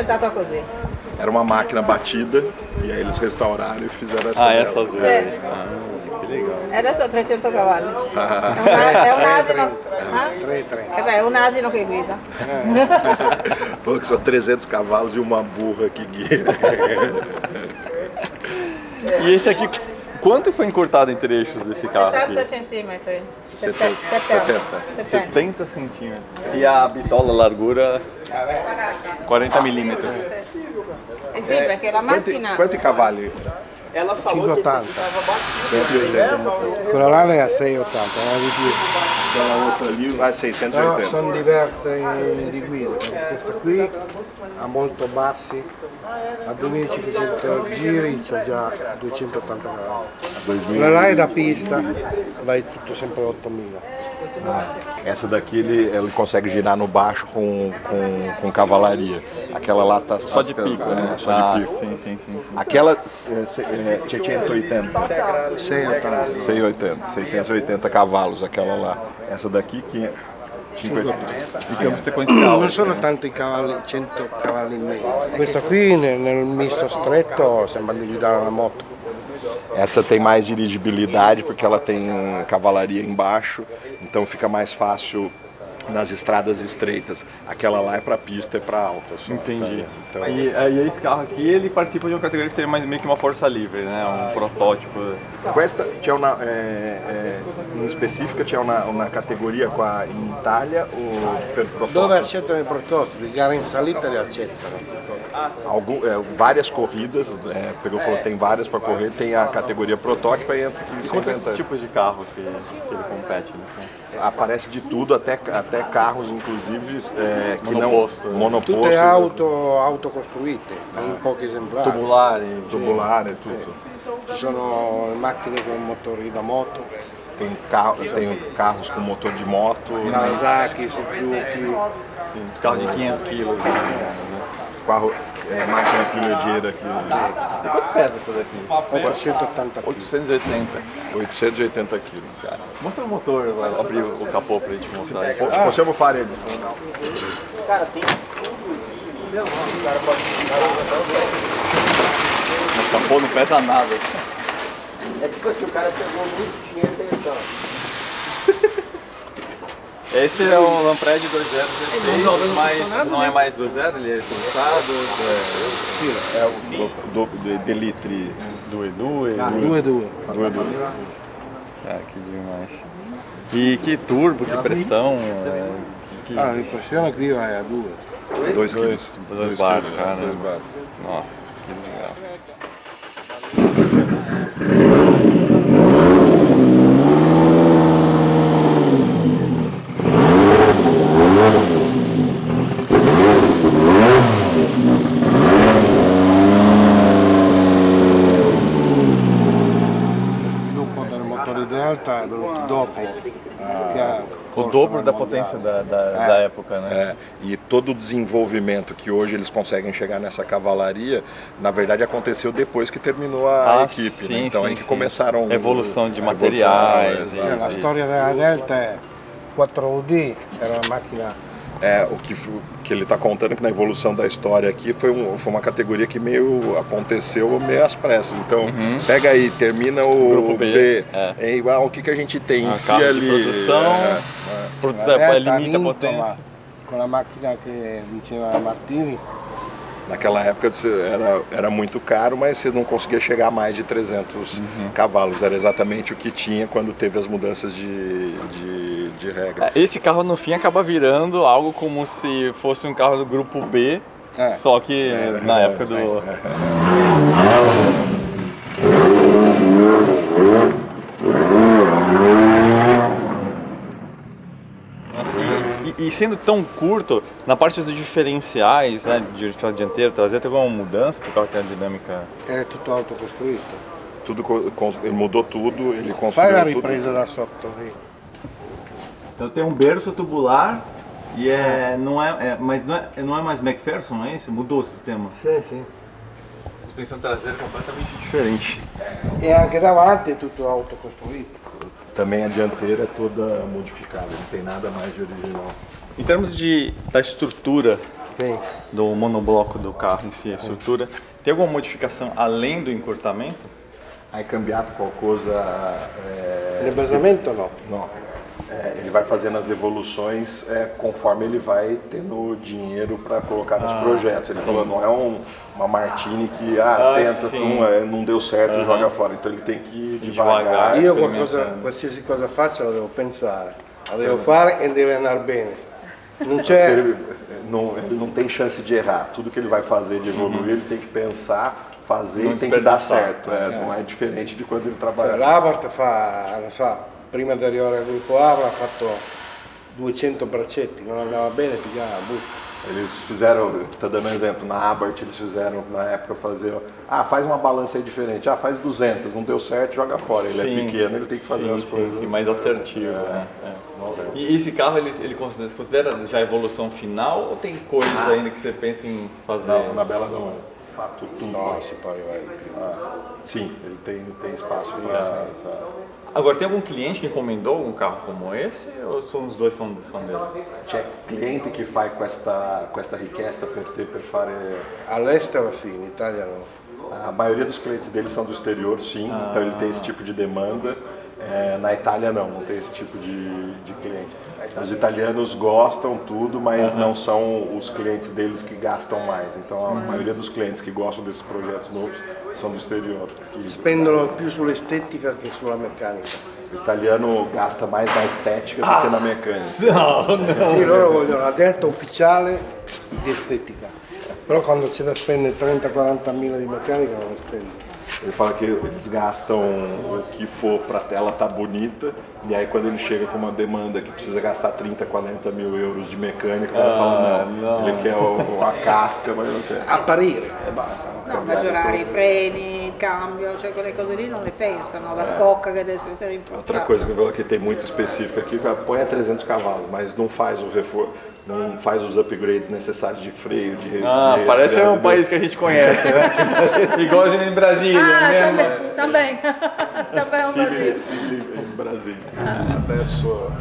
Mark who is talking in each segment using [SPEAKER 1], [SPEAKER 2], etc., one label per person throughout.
[SPEAKER 1] inventato così.
[SPEAKER 2] Era uma máquina batida e aí eles restauraram e fizeram essa.
[SPEAKER 3] Ah, essa azul.
[SPEAKER 1] Sì.
[SPEAKER 3] Que legal.
[SPEAKER 1] E adesso ho 300 cavalli. È un asino. È un asino che guida.
[SPEAKER 2] Falou que são 300 cavalos e uma burra que guia.
[SPEAKER 3] E esse aqui, quanto foi encurtado em trechos desse carro
[SPEAKER 1] 70
[SPEAKER 3] aqui?
[SPEAKER 1] centimetri.
[SPEAKER 2] 70.
[SPEAKER 3] 70 centímetros. E a bitola, largura 40 milímetros.
[SPEAKER 1] Eh sì, perché la macchina...
[SPEAKER 2] Quanti cavalli?
[SPEAKER 3] Ela falou que
[SPEAKER 4] 580. Quella là ne ha 680, è di più.
[SPEAKER 2] Aquela outra ali vai
[SPEAKER 4] Però
[SPEAKER 2] 680.
[SPEAKER 4] sono diverse di guida, questa qui ha molto bassi, a 2500 giri c'è già 280 cavalli. Quella là è da pista, vai tutto sempre 8000.
[SPEAKER 2] Essa daqui ele consegue girar no baixo com cavalaria. Aquela lá tá
[SPEAKER 3] só de pico, né?
[SPEAKER 2] Só de pico.
[SPEAKER 3] Sim.
[SPEAKER 2] Aquela 680. 680 cavalos, aquela lá. Essa daqui 580.
[SPEAKER 3] E câmbio sequencial.
[SPEAKER 4] Non sono tanti cavalli, 100 cavalli in meno. Questa qui nel misto stretto sembra di guidare una moto.
[SPEAKER 2] Essa tem mais dirigibilidade porque ela tem cavalaria embaixo, então fica mais fácil nas estradas estreitas. Aquela lá é para pista, é para alta. Só,
[SPEAKER 3] Entendi.
[SPEAKER 2] Tá? Então,
[SPEAKER 3] E esse carro aqui, ele participa de uma categoria que seria mais meio que uma força livre, né? Um protótipo.
[SPEAKER 2] questa c'è una, in specifica c'è una categoria qua in Italia o per prototipo?
[SPEAKER 4] Dove accettano i prototipi? Gare in salita li accettano.
[SPEAKER 2] Várias corridas, pegou falou tem várias para correr, tem a categoria protótipo e entra
[SPEAKER 3] E quantos tipos de carro que ele compete? Né?
[SPEAKER 2] Aparece de tudo, até carros inclusive que
[SPEAKER 3] monoposto,
[SPEAKER 2] não monoposto.
[SPEAKER 4] Tutte auto costruite, in pochi esemplari.
[SPEAKER 3] Tubular
[SPEAKER 2] e tudo.
[SPEAKER 4] Ci sono macchine con motori da moto.
[SPEAKER 2] Tem carros com motor de moto.
[SPEAKER 4] Kawasaki, Suzuki.
[SPEAKER 3] Sim, os carros de 500 quilos.
[SPEAKER 2] Carro, máquina pilheira aqui.
[SPEAKER 3] E quanto pesa essa daqui?
[SPEAKER 4] 880 kg.
[SPEAKER 3] 880.
[SPEAKER 2] 880 quilos. Cara.
[SPEAKER 3] Mostra o motor, vai abrir o capô pra gente mostrar.
[SPEAKER 2] Possiamo fare.
[SPEAKER 4] Cara, tem tudo.
[SPEAKER 3] O capô não pesa nada.
[SPEAKER 4] É tipo assim, o cara pegou muito dinheiro e pensou.
[SPEAKER 3] Esse é o Lampredi 2.0, mas não é mais 2.0, ele é atualizado.
[SPEAKER 2] É o Delitri
[SPEAKER 3] 2.2. Ah, que demais. E que turbo, que pressão.
[SPEAKER 4] Ah, a pressione qui vai a 2.
[SPEAKER 2] 2 quilos.
[SPEAKER 3] 2 bar, cara. Nossa, que legal.
[SPEAKER 4] Delta è venuto dopo.
[SPEAKER 3] O dobro da potência da época, né?
[SPEAKER 2] E todo o desenvolvimento que hoje eles conseguem chegar nessa cavalaria, na verdade aconteceu depois que terminou a equipe.
[SPEAKER 3] Sim,
[SPEAKER 2] né? Então aí que começaram
[SPEAKER 3] evolução de materiais.
[SPEAKER 4] A storia della Delta è 4UD, era una macchina.
[SPEAKER 2] O que ele está contando que na evolução da história aqui foi uma categoria que meio aconteceu meio às pressas. Então pega aí, termina o
[SPEAKER 3] Grupo B.
[SPEAKER 2] O que a gente tem?
[SPEAKER 3] Enfia ali. Produção, limita a potência.
[SPEAKER 4] Com a máquina que diceva Martini.
[SPEAKER 2] Naquela época era muito caro, mas você não conseguia chegar a mais de 300 cavalos. Era exatamente o que tinha quando teve as mudanças de regra.
[SPEAKER 3] Esse carro no fim acaba virando algo como se fosse um carro do grupo B, só que na época do... E sendo tão curto, na parte dos diferenciais, né, dianteiro, traseiro, teve alguma mudança por causa da dinâmica?
[SPEAKER 4] É tudo autocostruído.
[SPEAKER 2] Ele mudou tudo, ele construiu
[SPEAKER 4] Faz a
[SPEAKER 2] tudo.
[SPEAKER 4] ripresa da sotto.
[SPEAKER 3] Então tem um berço tubular e mas não é mais McPherson, não é isso? Mudou o sistema?
[SPEAKER 4] Sim.
[SPEAKER 3] Suspensão traseira completamente diferente.
[SPEAKER 4] E anche davanti è tutto autocostruito.
[SPEAKER 2] Também a dianteira é toda modificada, não tem nada mais de original.
[SPEAKER 3] Em termos da estrutura
[SPEAKER 4] Sim.
[SPEAKER 3] do monobloco do carro em si, a estrutura. Tem alguma modificação além do encurtamento?
[SPEAKER 2] Hai cambiato qualcosa?
[SPEAKER 4] Nel basamento no.
[SPEAKER 2] Não. Ele vai fazendo as evoluções conforme ele vai tendo dinheiro para colocar nos projetos. Ele falou, não é uma Martini que tenta, não deu certo, joga fora. Então ele tem que ir devagar.
[SPEAKER 4] Io qualsiasi cosa faccio la devo pensare, la devo fare e deve andare bene. Non c'è.
[SPEAKER 2] Ele não tem chance de errar. Tudo que ele vai fazer de evoluir, ele tem que pensar, fazer
[SPEAKER 3] Não
[SPEAKER 2] e tem que dar
[SPEAKER 3] desperdiçar.
[SPEAKER 2] certo. Não é diferente de quando ele trabalha.
[SPEAKER 4] L'Abarth fa, non so, prima di arrivare al gruppo Abra ha fatto 200 braccetti, non andava bene, pigliava, butta.
[SPEAKER 2] Eles fizeram, tá dando um exemplo, na Abarth eles fizeram na época faz uma balança aí diferente, faz 200, não deu certo, joga fora. Ele é pequeno, ele tem que fazer as coisas.
[SPEAKER 3] Sim, mais assertivo. E esse carro ele considera já a evolução final ou tem coisas ainda que você pensa em fazer?
[SPEAKER 2] Não, na Bela não. Tudo
[SPEAKER 4] No, si può arrivare di più.
[SPEAKER 2] Sim, ele tem espaço para.
[SPEAKER 3] Agora, tem algum cliente que encomendou um carro como esse ou os dois são dele?
[SPEAKER 2] C'è cliente che fa questa richiesta per te per fare.
[SPEAKER 4] All'estero sì, in Italia no.
[SPEAKER 2] A maioria dos clientes dele são do exterior, sim, então ele tem esse tipo de demanda. Na Itália não tem esse tipo de cliente. Os italianos gostam tudo, mas não são os clientes deles que gastam mais. Então a maioria dos clientes que gostam desses projetos novos são do exterior.
[SPEAKER 4] Spendono più sull'estetica che sulla meccanica.
[SPEAKER 2] O italiano gasta mais na estética do que na mecânica.
[SPEAKER 4] Sì, loro vogliono la delta ufficiale di estetica. Però quando c'è da spendere 30-40 mila di meccanica non lo spendono.
[SPEAKER 2] Ele fala que eles gastam o que for para a tela estar bonita, e aí quando ele chega com uma demanda que precisa gastar 30, 40 mil euros de mecânica, o cara fala não, ele quer a casca, mas não quer.
[SPEAKER 4] Apparire e basta.
[SPEAKER 1] No, maggiorare i freni, il cambio, cioè quelle cose lì non le pensano, la scocca che deve essere rinforzata.
[SPEAKER 2] Outra coisa que eu falo que tem muito específica aqui, põe a 300 cavalos, mas não faz o reforço, não faz os upgrades necessários de freio, de
[SPEAKER 3] parece um país que a gente conhece, né? Igual a gente em Brasília, mesmo.
[SPEAKER 1] Também é um Brasil.
[SPEAKER 2] Sim, em Brasília. Até sua.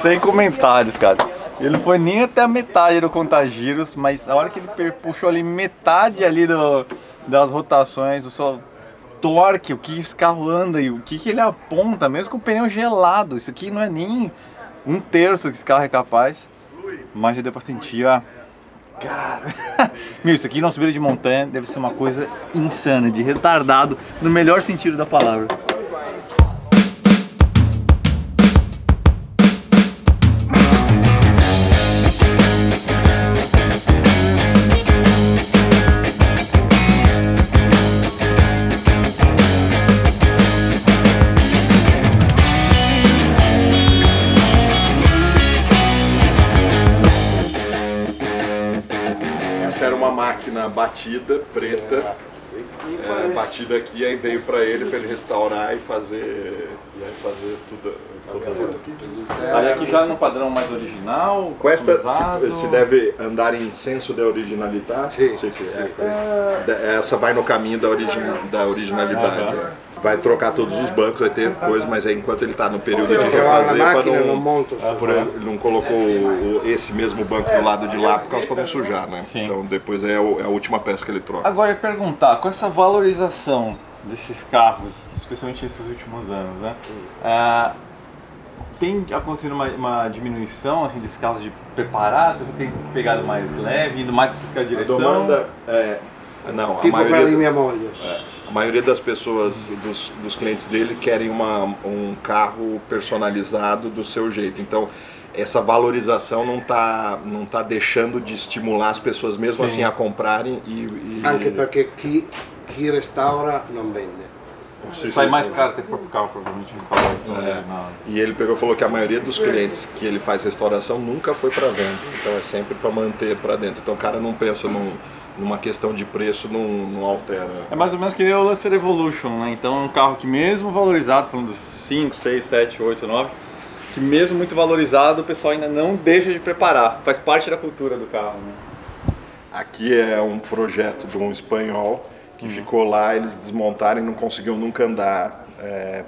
[SPEAKER 3] Sem comentários, cara. Ele não foi nem até a metade do contagiros, mas na hora que ele puxou ali metade ali das rotações, o seu torque, o que esse carro anda e o que ele aponta, mesmo com o pneu gelado. Isso aqui não é nem um terço que esse carro é capaz. Mas já deu pra sentir, ó. Cara, meu, isso aqui na subida de montanha deve ser uma coisa insana, de retardado, no melhor sentido da palavra.
[SPEAKER 2] Era uma máquina batida, preta, batida aqui, aí veio para ele restaurar e fazer tudo.
[SPEAKER 3] Aí aqui já no padrão mais original,
[SPEAKER 2] Questa se deve andar em senso de originalidade?
[SPEAKER 4] Sì.
[SPEAKER 2] Essa vai no caminho da originalidade. Vai trocar todos os bancos, vai ter coisa, mas enquanto ele está no período de
[SPEAKER 4] Perché la
[SPEAKER 2] refazer,
[SPEAKER 4] macchina
[SPEAKER 2] pra
[SPEAKER 4] non monta
[SPEAKER 2] ele não colocou esse mesmo banco do lado de lá por causa para não sujar, né?
[SPEAKER 3] Sim.
[SPEAKER 2] Então depois é a última peça que ele troca.
[SPEAKER 3] Agora, eu ia perguntar, com essa valorização desses carros, especialmente nesses últimos anos, né? Tem acontecido uma diminuição assim, desses carros de preparar, as pessoas têm pegado mais leve, indo mais para essa
[SPEAKER 2] A
[SPEAKER 3] direção?
[SPEAKER 2] demanda não,
[SPEAKER 4] Tipo quella di mia moglie.
[SPEAKER 2] a maioria das pessoas, dos clientes dele, querem um carro personalizado do seu jeito. Então, essa valorização não tá deixando de estimular as pessoas mesmo assim a comprarem
[SPEAKER 4] Anche perché chi restaura non vende.
[SPEAKER 3] Sai mais caro ter que pôr pro carro, provavelmente, restauração.
[SPEAKER 2] E ele falou que a maioria dos clientes que ele faz restauração nunca foi para venda. Então é sempre para manter para dentro. Então o cara não pensa numa questão de preço, não altera.
[SPEAKER 3] É mais ou menos que o Lancer Evolution, né? Então é um carro que mesmo valorizado, falando dos 5, 6, 7, 8, 9, que mesmo muito valorizado, o pessoal ainda não deixa de preparar. Faz parte da cultura do carro, né?
[SPEAKER 2] Aqui é um projeto de um espanhol que ficou lá, eles desmontaram e não conseguiu nunca andar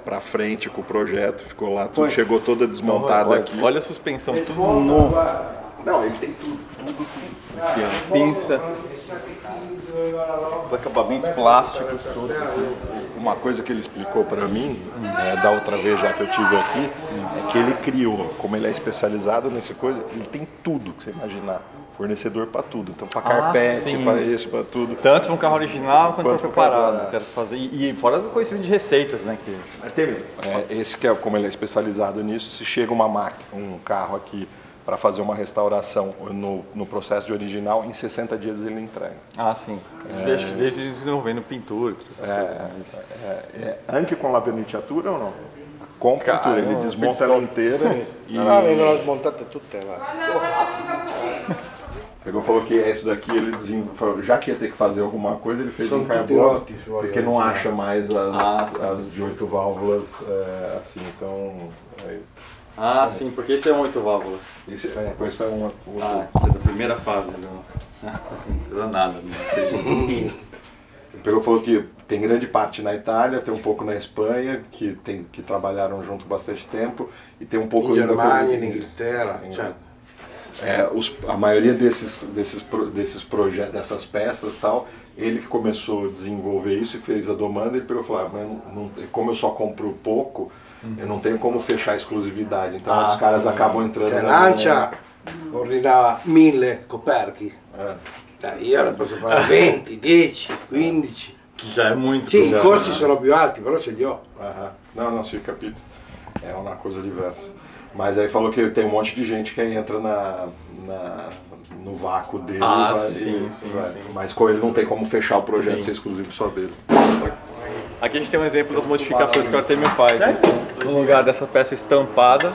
[SPEAKER 2] para frente com o projeto, ficou lá, tudo chegou toda desmontada aqui.
[SPEAKER 3] Olha a suspensão, tudo novo.
[SPEAKER 2] Não, ele tem tudo.
[SPEAKER 3] Aqui, ó, pinça, os acabamentos plásticos todos aqui.
[SPEAKER 2] Uma coisa que ele explicou para mim, da outra vez já que eu tive aqui, é que ele criou, como ele é especializado nessa coisa, ele tem tudo que você imaginar. Fornecedor para tudo, então para carpete, para isso, para tudo.
[SPEAKER 3] Tanto no carro original quanto para preparado.
[SPEAKER 2] preparado.
[SPEAKER 3] Quero fazer e fora o conhecimento de receitas, né?
[SPEAKER 2] Esse que é como ele é especializado nisso, se chega um carro aqui para fazer uma restauração no processo de original, em 60 dias ele entrega.
[SPEAKER 3] Ah, sim. Desde desenvolvendo pintura, todas essas coisas.
[SPEAKER 2] Anche com la verniciatura ou não? Com pintura, ele desmonta ela inteira e...
[SPEAKER 4] No, vengono smontate tutte là.
[SPEAKER 2] Falou que isso daqui ele desenvolveu, já que ia ter que fazer alguma coisa, ele fez
[SPEAKER 4] São
[SPEAKER 2] um carbono,
[SPEAKER 4] tutti
[SPEAKER 2] porque não acha mais as de 8 válvulas assim, então...
[SPEAKER 3] Ah, sim, porque esse é um 8 válvulas.
[SPEAKER 2] Esse é um outro.
[SPEAKER 3] Esse é da primeira fase. Não nada. Né?
[SPEAKER 2] Ele falou que tem grande parte na Itália, tem um pouco na Espanha, que trabalharam junto bastante tempo, e tem um pouco...
[SPEAKER 4] In Germania, in Inghilterra, certo.
[SPEAKER 2] A maioria desses projetos, dessas peças e tal, ele que começou a desenvolver isso e fez a demanda, ele pegou e falou, como eu só compro pouco, eu não tenho como fechar a exclusividade, então os caras acabam entrando...
[SPEAKER 4] Cioè, Lancia ordinava 1000 coperchi, io ne posso fare 20, 10, 15.
[SPEAKER 3] Que já é muito.
[SPEAKER 4] Sì, i costi sono più alti, però ce li ho.
[SPEAKER 2] Não, sim, capito. É uma coisa diversa. Mas aí falou que tem um monte de gente que entra no vácuo dele.
[SPEAKER 3] Sim.
[SPEAKER 2] Mas ele não tem como fechar o projeto ser exclusivo só dele.
[SPEAKER 3] Aqui a gente tem um exemplo das modificações que o Artemio faz. Né? No lugar dessa peça estampada,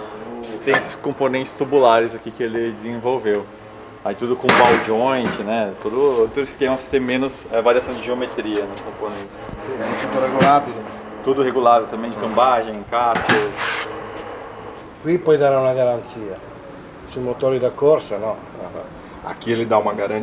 [SPEAKER 3] tem esses componentes tubulares aqui que ele desenvolveu. Aí tudo com ball joint, né? Todo esquema para ter menos variação de geometria nos componentes.
[SPEAKER 4] Tutto regolabile.
[SPEAKER 3] Tudo regulável também, de cambagem, cascas.
[SPEAKER 4] Qui puoi dare una garanzia. Sui motori da corsa no.
[SPEAKER 2] Aqui ele dá uma garantia.